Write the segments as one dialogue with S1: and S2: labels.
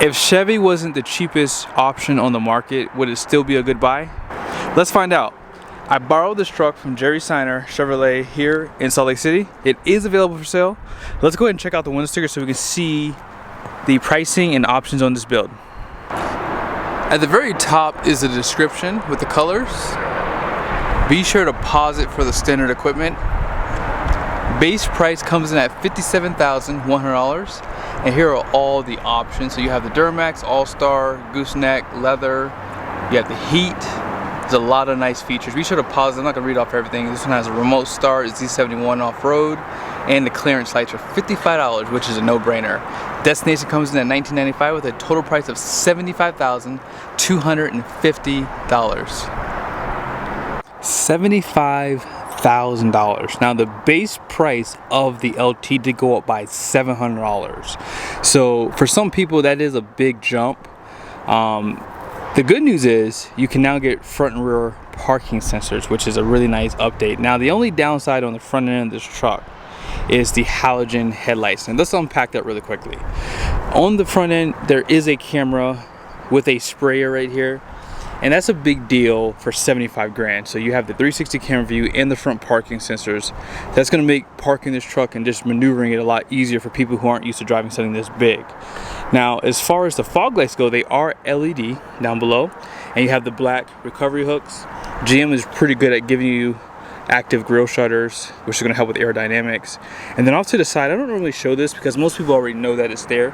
S1: If Chevy wasn't the cheapest option on the market, would it still be a good buy? Let's find out. I borrowed this truck from Seiner Chevrolet here in Salt Lake City. It is available for sale. Let's go ahead and check out the window sticker so we can see the pricing and options on this build. At the very top is the description with the colors. Be sure to pause it for the standard equipment. Base price comes in at $57,100, and here are all the options. So you have the Duramax, All-Star, Gooseneck, leather, you have the heat. There's a lot of nice features. Be sure to pause. I'm not gonna read off everything. This one has a remote start, Z71 off-road, and the clearance lights are $55, which is a no-brainer. Destination comes in at $1995 with a total price of $75,250. $75,000. Now the base price of the LT did go up by $700. So for some people that is a big jump. The good news is you can now get front and rear parking sensors, which is a really nice update. Now the only downside on the front end of this truck is the halogen headlights, and let's unpack that really quickly. On the front end there is a camera with a sprayer right here, and that's a big deal for 75 grand. So you have the 360 camera view and the front parking sensors. That's going to make parking this truck and just maneuvering it a lot easier for people who aren't used to driving something this big. Now as far as the fog lights go, they are LED down below, and you have the black recovery hooks. GM is pretty good at giving you active grille shutters, which is going to help with aerodynamics. And then off to the side, I don't really show this because most people already know that it's there.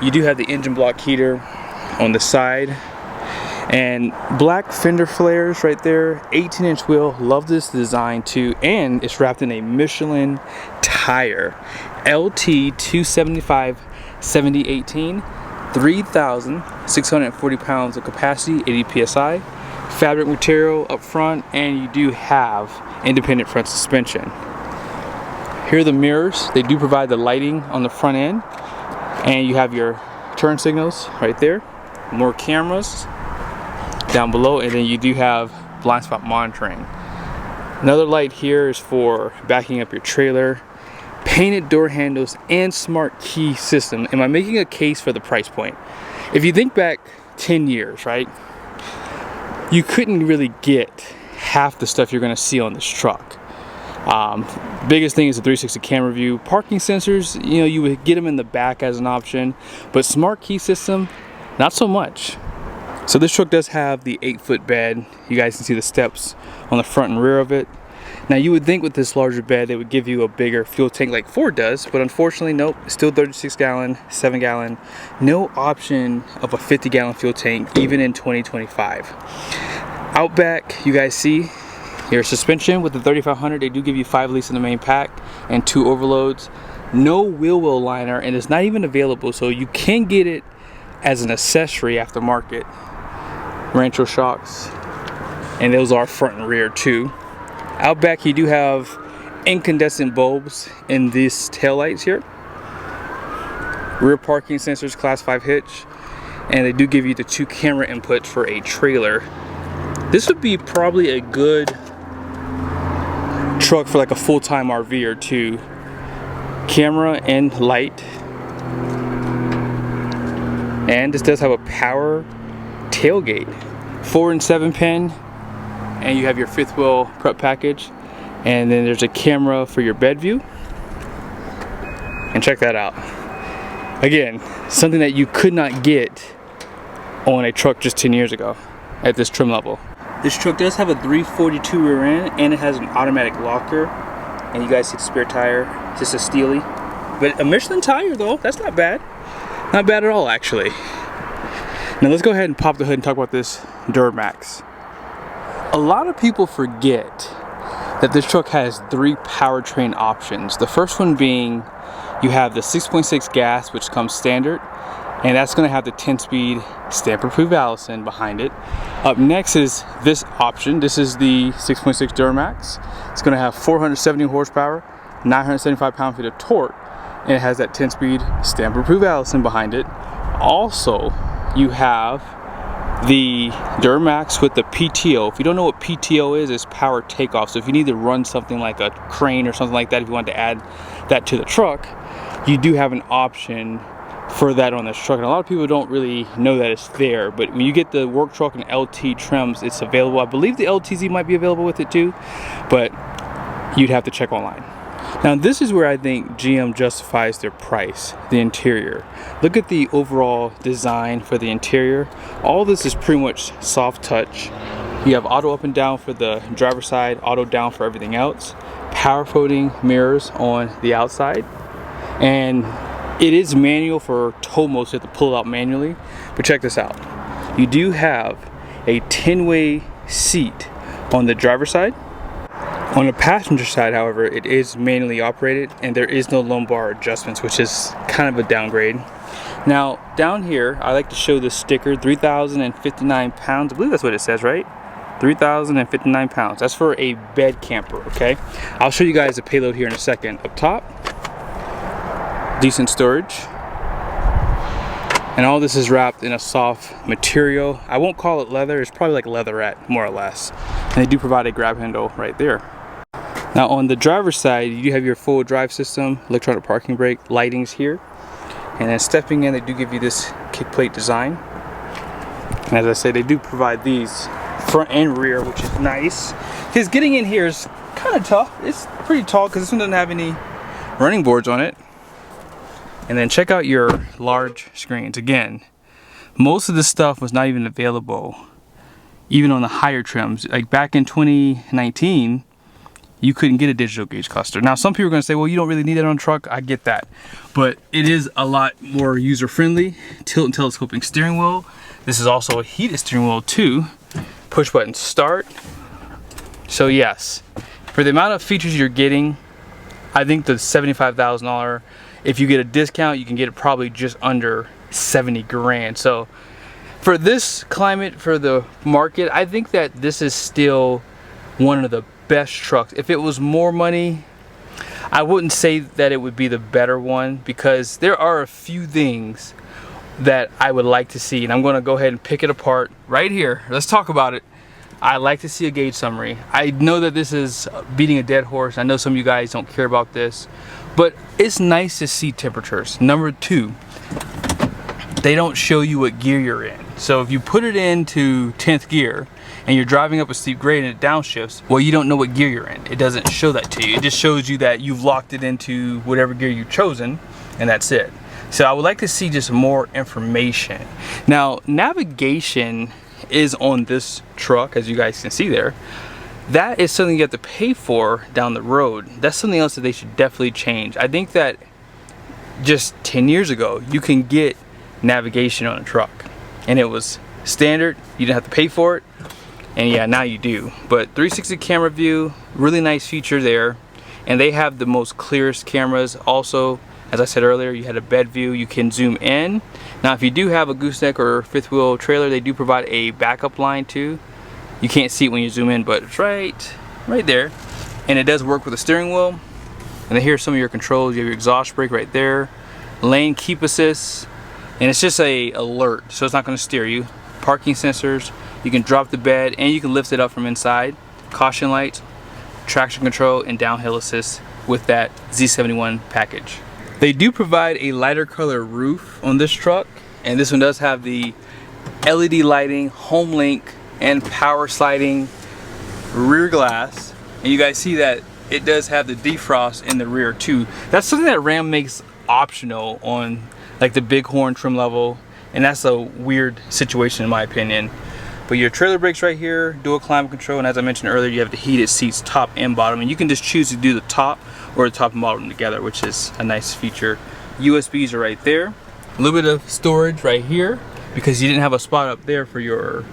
S1: You do have the engine block heater on the side, and black fender flares right there. 18-inch wheel, love this design too, and it's wrapped in a Michelin tire. LT 275 7018, 3,640 pounds of capacity, 80 psi. Fabric material up front, and you do have independent front suspension. Here are the mirrors. They do provide the lighting on the front end, and you have your turn signals right there. More cameras down below, and then you do have blind spot monitoring. Another light here is for backing up your trailer. Painted door handles and smart key system. Am I making a case for the price point? If you think back 10 years, right? You couldn't really get half the stuff you're gonna see on this truck. Biggest thing is the 360 camera view. Parking sensors, you know, you would get them in the back as an option, but smart key system, not so much. So this truck does have the 8-foot bed. You guys can see the steps on the front and rear of it. Now you would think with this larger bed it would give you a bigger fuel tank like Ford does, but unfortunately nope, still 36 gallon, 7 gallon. No option of a 50 gallon fuel tank even in 2025. Out back you guys see your suspension with the 3500. They do give you 5 leads in the main pack and 2 overloads. No wheel well liner, and it's not even available, so you can get it as an accessory aftermarket. Rancho shocks, and those are front and rear too. Out back you do have incandescent bulbs in these taillights here. Rear parking sensors, class 5 hitch, and they do give you the 2 camera inputs for a trailer. This would be probably a good truck for like a full-time RV or two. Camera and light. And this does have a power tailgate. 4 and 7 pin. And you have your 5th wheel prep package, and then there's a camera for your bed view. And check that out. Again, something that you could not get on a truck just 10 years ago at this trim level. This truck does have a 342 rear end, and it has an automatic locker. And you guys see the spare tire, just a Steely. But a Michelin tire though, that's not bad. Not bad at all actually. Now let's go ahead and pop the hood and talk about this Duramax. A lot of people forget that this truck has 3 powertrain options. The first one being you have the 6.6 gas, which comes standard, and that's going to have the 10-speed stamp-approved Allison behind it. Up next is this option. This is the 6.6 Duramax. It's going to have 470 horsepower, 975 pound-feet of torque, and it has that 10-speed stamp-approved Allison behind it. Also, you have the Duramax with the PTO. If you don't know what PTO is, it's power takeoff. So if you need to run something like a crane or something like that, if you want to add that to the truck, you do have an option for that on this truck, and a lot of people don't really know that it's there. But when you get the work truck and LT trims, it's available. I believe the LTZ might be available with it too, but you'd have to check online. Now this is where I think GM justifies their price, the interior. Look at the overall design for the interior. All this is pretty much soft touch. You have auto up and down for the driver's side, auto down for everything else. Power folding mirrors on the outside. And it is manual for tow mode, so you have to pull it out manually. But check this out. You do have a 10-way seat on the driver's side. On the passenger side, however, it is manually operated and there is no lumbar adjustments, which is kind of a downgrade. Now, down here, I like to show this sticker, 3,059 pounds. I believe that's what it says, right? 3,059 pounds. That's for a bed camper, okay? I'll show you guys the payload here in a second. Up top, decent storage. And all this is wrapped in a soft material. I won't call it leather, it's probably like leatherette, more or less. And they do provide a grab handle right there. Now on the driver's side, you do have your full drive system, electronic parking brake, lightings here. And then stepping in, they do give you this kick plate design. And as I said, they do provide these front and rear, which is nice. Because getting in here is kind of tough. It's pretty tall because this one doesn't have any running boards on it. And then check out your large screens. Again, most of this stuff was not even available, even on the higher trims. Like back in 2019, you couldn't get a digital gauge cluster. Now some people are gonna say, well, you don't really need that on a truck. I get that. But it is a lot more user-friendly. Tilt and telescoping steering wheel. This is also a heated steering wheel too. Push button start. So yes, for the amount of features you're getting, I think the $75,000, if you get a discount, you can get it probably just under 70 grand. So for this climate, for the market, I think that this is still one of the best trucks. If it was more money, I wouldn't say that it would be the better one, because there are a few things that I would like to see, and I'm going to go ahead and pick it apart right here. Let's talk about it. I like to see a gauge summary. I know that this is beating a dead horse. I know some of you guys don't care about this, but it's nice to see temperatures. Number two, they don't show you what gear you're in. So if you put it into 10th gear and you're driving up a steep grade and it downshifts, well, you don't know what gear you're in. It doesn't show that to you. It just shows you that you've locked it into whatever gear you've chosen, and that's it. So I would like to see just more information. Now, navigation is on this truck, as you guys can see there. That is something you have to pay for down the road. That's something else that they should definitely change. I think that just 10 years ago, you can get navigation on a truck and it was standard. You didn't have to pay for it. And yeah, now you do. But 360 camera view, really nice feature there. And they have the most clearest cameras. Also, as I said earlier, you had a bed view. You can zoom in. Now, if you do have a gooseneck or fifth wheel trailer, they do provide a backup line too. You can't see it when you zoom in, but it's right there. And it does work with the steering wheel. And then here's some of your controls. You have your exhaust brake right there. Lane keep assist. And it's just a alert, so it's not going to steer you. Parking sensors. You can drop the bed and you can lift it up from inside. Caution lights, traction control, and downhill assist with that Z71 package. They do provide a lighter color roof on this truck, and this one does have the LED lighting, home link, and power sliding rear glass. And you guys see that it does have the defrost in the rear too. That's something that Ram makes optional on like the bighorn trim level, and that's a weird situation in my opinion. But your trailer brakes right here, dual climate control, and as I mentioned earlier, you have the heated seats top and bottom, and you can just choose to do the top or the top and bottom together, which is a nice feature. USBs are right there. A little bit of storage right here because you didn't have a spot up there for your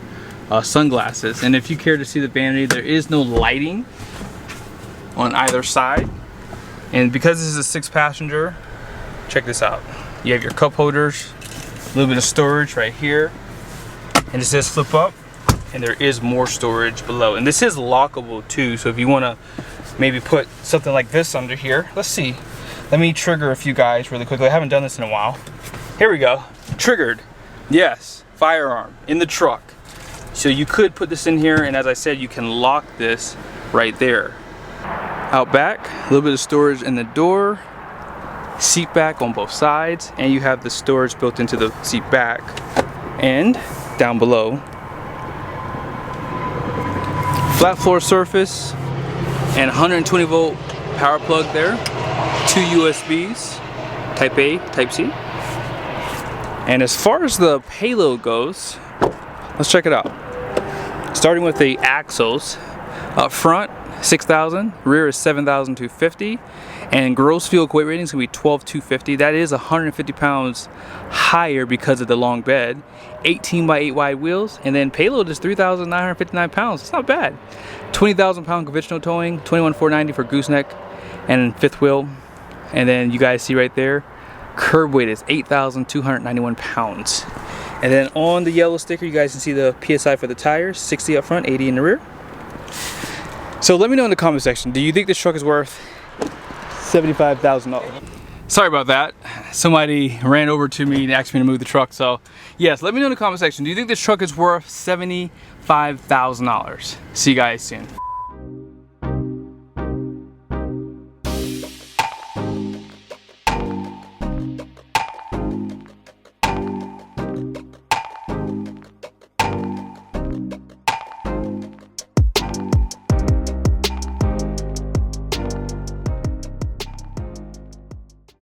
S1: sunglasses. And if you care to see the vanity, there is no lighting on either side. And because this is a 6-passenger, check this out. You have your cup holders, a little bit of storage right here, and it says flip up, and there is more storage below. And this is lockable too, so if you want to maybe put something like this under here, let's see. Let me trigger a few guys really quickly. I haven't done this in a while. Here we go. Triggered. Yes, firearm in the truck. So you could put this in here, and as I said, you can lock this right there. Out back, a little bit of storage in the door. seat back on both sides, and you have the storage built into the seat back. And down below, flat floor surface and 120 volt power plug there, 2 USBs, type A, type C. And as far as the payload goes, let's check it out. Starting with the axles, up front 6,000, rear is 7,250, and gross fuel weight rating is going to be 12,250. That is 150 pounds higher because of the long bed. 18 by 8 wide wheels, and then payload is 3,959 pounds. It's not bad. 20,000 pound conventional towing, 21,490 for gooseneck and fifth wheel. And then you guys see right there, curb weight is 8,291 pounds. And then on the yellow sticker, you guys can see the PSI for the tires, 60 up front, 80 in the rear. So let me know in the comment section, do you think this truck is worth $75,000? Sorry about that. Somebody ran over to me and asked me to move the truck. So yes, let me know in the comment section, do you think this truck is worth $75,000? See you guys soon.